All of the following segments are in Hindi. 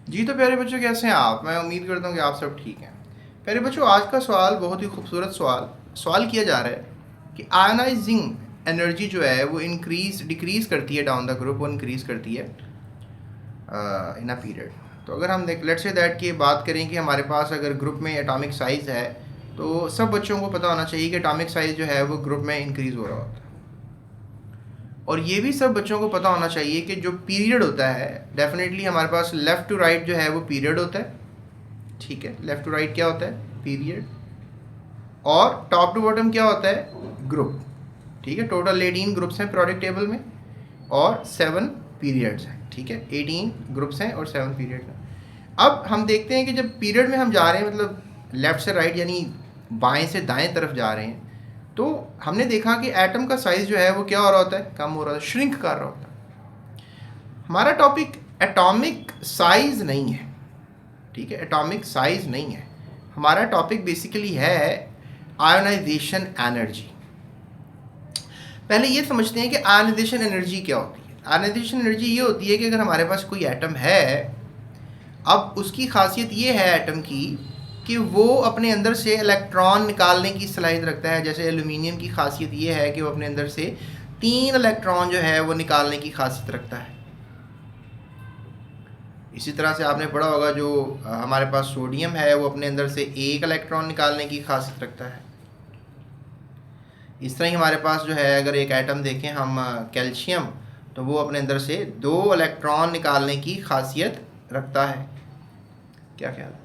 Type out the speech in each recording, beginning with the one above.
जी तो प्यारे बच्चों, कैसे हैं आप? मैं उम्मीद करता हूँ कि आप सब ठीक हैं। प्यारे बच्चों, आज का सवाल बहुत ही खूबसूरत सवाल किया जा रहा है कि आयनाइजिंग एनर्जी जो है वो डिक्रीज करती है डाउन द ग्रुप, वो इंक्रीज करती है इन अ पीरियड। तो अगर हम देख लेट्स से दैट की बात करें कि हमारे पास अगर ग्रुप में एटॉमिक साइज़ है, तो सब बच्चों को पता होना चाहिए कि एटॉमिक साइज़ जो है वो ग्रुप में इंक्रीज़ हो रहा होता है। और ये भी सब बच्चों को पता होना चाहिए कि जो पीरियड होता है, डेफिनेटली हमारे पास लेफ़्ट टू राइट जो है वो पीरियड होता है। ठीक है, लेफ़्ट टू राइट क्या होता है? पीरियड। और टॉप टू बॉटम क्या होता है? ग्रुप। ठीक है, टोटल 18 ग्रुप्स हैं प्रोडक्ट टेबल में और 7 पीरियड्स हैं। ठीक है, 18 ग्रुप्स हैं और 7 पीरियड्स हैं। अब हम देखते हैं कि जब पीरियड में हम जा रहे हैं, मतलब लेफ़्ट से राइट यानी बाएं से दाएं तरफ जा रहे हैं, तो हमने देखा कि एटम का साइज़ जो है वो क्या हो रहा होता है? कम हो रहा होता है, श्रिंक कर रहा होता है। हमारा टॉपिक एटॉमिक साइज़ नहीं है। ठीक है, एटॉमिक साइज़ नहीं है। हमारा टॉपिक बेसिकली है आयोनाइजेशन एनर्जी। पहले ये समझते हैं कि आयोनाइजेशन एनर्जी क्या होती है। आयोनाइजेशन एनर्जी ये होती है कि अगर हमारे पास कोई एटम है, अब उसकी खासियत ये है एटम की कि वो अपने अंदर से इलेक्ट्रॉन निकालने की सलाहियत रखता है। जैसे एल्यूमिनियम की खासियत ये है कि वो अपने अंदर से 3 इलेक्ट्रॉन जो है वो निकालने की खासियत रखता है। इसी तरह से आपने पढ़ा होगा जो हमारे पास सोडियम है वो अपने अंदर से 1 इलेक्ट्रॉन निकालने की खासियत रखता है। इस तरह ही हमारे पास जो है, अगर एक एटम देखें हम कैल्शियम, तो वो अपने अंदर से 2 इलेक्ट्रॉन निकालने की खासियत रखता है। क्या ख्याल है?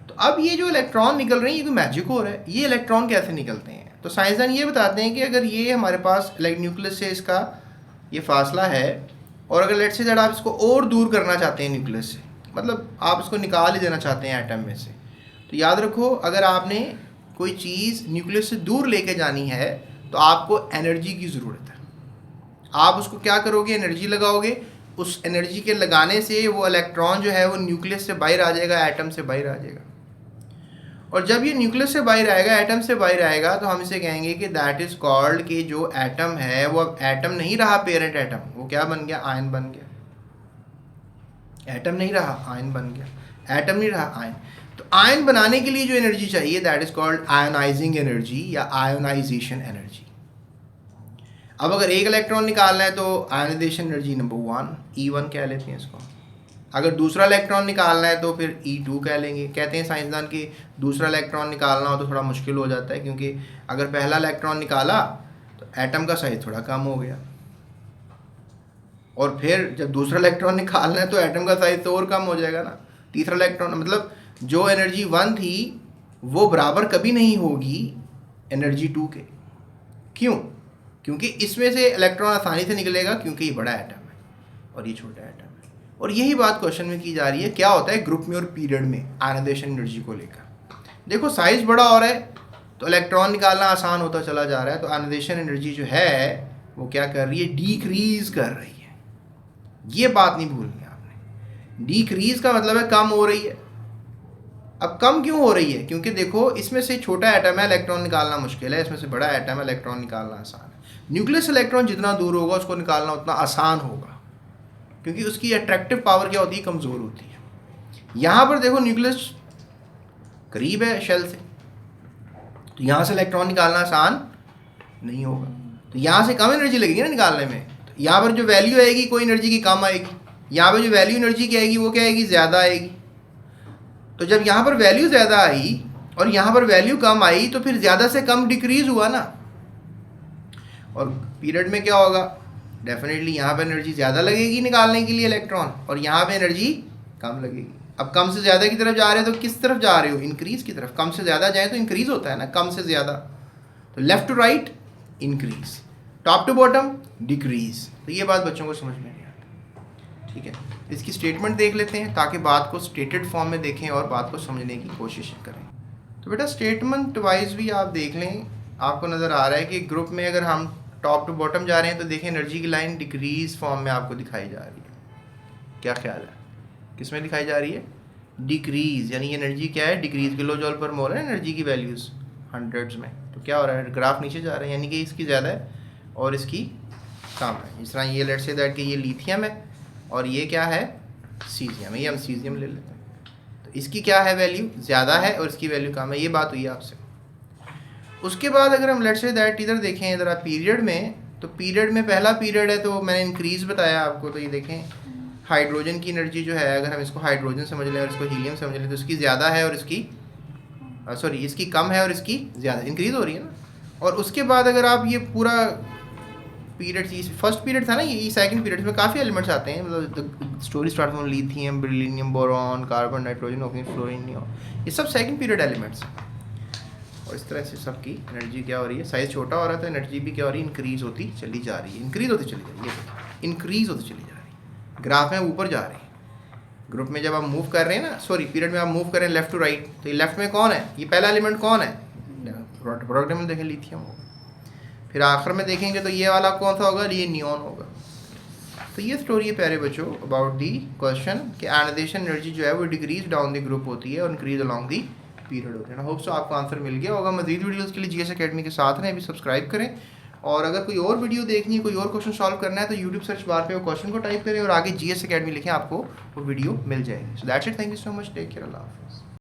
तो अब ये जो इलेक्ट्रॉन निकल रहे हैं, ये कोई मैजिक हो रहा है? ये इलेक्ट्रॉन कैसे निकलते हैं? तो साइंसदान ये बताते हैं कि अगर ये हमारे पास न्यूक्लियस से इसका ये फासला है, और अगर लेट्स से दैट आप इसको और दूर करना चाहते हैं न्यूक्लियस से, मतलब आप इसको निकाल ही देना चाहते हैं एटम में से, तो याद रखो, अगर आपने कोई चीज़ न्यूक्लियस से दूर लेके जानी है तो आपको एनर्जी की ज़रूरत है। आप उसको क्या करोगे? एनर्जी लगाओगे। उस एनर्जी के लगाने से वो इलेक्ट्रॉन जो है वो न्यूक्लियस से बाहर आ जाएगा, एटम से बाहर आ जाएगा। और जब ये न्यूक्लियस से बाहर आएगा, एटम से बाहर आएगा, तो हम इसे कहेंगे कि दैट इज़ कॉल्ड कि जो एटम है वो अब एटम नहीं रहा, पेरेंट एटम, वो क्या बन गया? आयन बन गया। एटम नहीं रहा, आयन बन गया। एटम नहीं रहा, आयन। तो आयन बनाने के लिए जो एनर्जी चाहिए, that is called ionizing energy या आयोनाइजेशन एनर्जी। अब अगर 1 इलेक्ट्रॉन निकालना है तो आयोनाइजेशन एनर्जी नंबर 1, E1 कह लेते हैं इसको। अगर दूसरा इलेक्ट्रॉन निकालना है तो फिर E2 कह लेंगे। कहते हैं साइंसदान कि दूसरा इलेक्ट्रॉन निकालना हो तो थोड़ा मुश्किल हो जाता है, क्योंकि अगर पहला इलेक्ट्रॉन निकाला तो एटम का साइज थोड़ा कम हो गया, और फिर जब दूसरा इलेक्ट्रॉन निकालना है तो एटम का साइज तो और कम हो जाएगा ना। तीसरा इलेक्ट्रॉन, मतलब जो एनर्जी 1 थी वो बराबर कभी नहीं होगी एनर्जी 2 के। क्यों? क्योंकि इसमें से इलेक्ट्रॉन आसानी से निकलेगा, क्योंकि ये बड़ा एटम है और ये छोटा एटम है। और यही बात क्वेश्चन में की जा रही है, क्या होता है ग्रुप में और पीरियड में आयोनाइजेशन एनर्जी को लेकर। देखो, साइज बड़ा हो रहा है तो इलेक्ट्रॉन निकालना आसान होता चला जा रहा है, तो आयोनाइजेशन एनर्जी जो है वो क्या कर रही है? डिक्रीज कर रही है। ये बात नहीं भूलनी आपने। डिक्रीज का मतलब है कम हो रही है। अब कम क्यों हो रही है? क्योंकि देखो, इसमें से छोटा एटम है, इलेक्ट्रॉन निकालना मुश्किल है, इसमें से बड़ा एटम है, इलेक्ट्रॉन निकालना आसान है। न्यूक्लियस इलेक्ट्रॉन जितना दूर होगा उसको निकालना उतना आसान होगा, क्योंकि उसकी अट्रैक्टिव पावर क्या होती है? कमज़ोर होती है। यहाँ पर देखो, न्यूक्लियस करीब है शेल से, तो यहाँ से इलेक्ट्रॉन निकालना आसान नहीं होगा, तो यहाँ से कम एनर्जी लगेगी ना निकालने में। तो यहाँ पर जो वैल्यू आएगी कोई एनर्जी की कम आएगी, यहाँ पर जो वैल्यू एनर्जी की आएगी वो क्या आएगी? ज़्यादा आएगी। तो जब यहाँ पर वैल्यू ज़्यादा आई और यहाँ पर वैल्यू कम आई, तो फिर ज़्यादा से कम डिक्रीज हुआ ना। और पीरियड में क्या होगा? डेफिनेटली यहाँ पर एनर्जी ज़्यादा लगेगी निकालने के लिए इलेक्ट्रॉन, और यहाँ पे एनर्जी कम लगेगी। अब कम से ज़्यादा की तरफ जा रहे हो तो किस तरफ जा रहे हो? इंक्रीज़ की तरफ। कम से ज़्यादा जाए तो इंक्रीज़ होता है ना, कम से ज़्यादा। तो left to right increase, top to bottom decrease. तो ये बात बच्चों को समझ में नहीं आती। ठीक है, इसकी स्टेटमेंट देख लेते हैं ताकि बात को स्टेटेड फॉर्म में देखें और बात को समझने की कोशिश करें। तो बेटा, स्टेटमेंट वाइज भी आप देख लें, आपको नज़र आ रहा है कि ग्रुप में अगर हम टॉप टू बॉटम जा रहे हैं तो देखें एनर्जी की लाइन डिक्रीज फॉर्म में आपको दिखाई जा रही है। क्या ख्याल है, किस में दिखाई जा रही है? डिक्रीज, यानी एनर्जी क्या है? डिक्रीज। किलो जॉल पर मोल है एनर्जी की वैल्यूज़ हंड्रेड्स में, तो क्या हो रहा है? ग्राफ नीचे जा रहा है, यानी कि इसकी ज़्यादा है और इसकी कम है। इस तरह ये लेट्स से दैट कि ये लिथियम है और ये क्या है? सीजियम है, ये हम सीजियम ले लेते हैं। तो इसकी क्या है वैल्यू, ज़्यादा है और इसकी वैल्यू कम है, ये बात हुई आपसे। उसके बाद अगर हम लेट्स से दैट इधर देखें, इधर आप पीरियड में, तो पीरियड में पहला पीरियड है तो मैंने इंक्रीज़ बताया आपको। तो ये देखें हाइड्रोजन की एनर्जी जो है, अगर हम इसको हाइड्रोजन समझ लें और इसको हीलियम समझ लें, तो इसकी ज़्यादा है और इसकी सॉरी इसकी कम है और इसकी ज़्यादा, इंक्रीज़ हो रही है ना। और उसके बाद अगर आप ये पूरा पीरियड, फर्स्ट पीरियड था ना, ये सेकंड पीरियड में काफ़ी एलिमेंट्स आते हैं, मतलब story start from lithium, beryllium, boron, carbon, nitrogen, oxygen, fluorine, neon, ये सब सेकंड पीरियड एलिमेंट्स हैं। और इस तरह से सबकी एनर्जी क्या हो रही है, साइज़ छोटा हो रहा है तो एनर्जी भी क्या हो रही है, इंक्रीज़ होती चली जा रही है, इंक्रीज़ होती चली जा रही है, इंक्रीज़ होती चली जा रही है, ग्राफ में ऊपर जा रही है। ग्रुप में जब आप मूव कर रहे हैं ना, सॉरी पीरियड में आप मूव कर रहे हैं लेफ्ट टू राइट, तो ये लेफ्ट में कौन है, ये पहला एलिमेंट कौन है, प्रोडक्ट में देखें लिथियम होगा। फिर आखिर में देखेंगे तो ये वाला कौन सा होगा, ये नियॉन होगा। तो ये स्टोरी है प्यारे बच्चों अबाउट दी क्वेश्चन कि आयनाइजेशन एनर्जी जो है वो डिक्रीज डाउन द ग्रुप होती है और इंक्रीज अलॉन्ग दी पीरियड होते हैं। होप सो आपको आंसर मिल गया होगा। मजीद वीडियोस के लिए जीएस एकेडमी के साथ रहें, अभी सब्सक्राइब करें। और अगर कोई और वीडियो देखनी है, कोई और क्वेश्चन सॉल्व करना है, तो यूट्यूब सर्च बार पे वो क्वेश्चन को टाइप करें और आगे जीएस एकेडमी लिखें, आपको वो वीडियो मिल जाएगी। So that's it, thank you so much, take care, अल्लाह हाफिज़।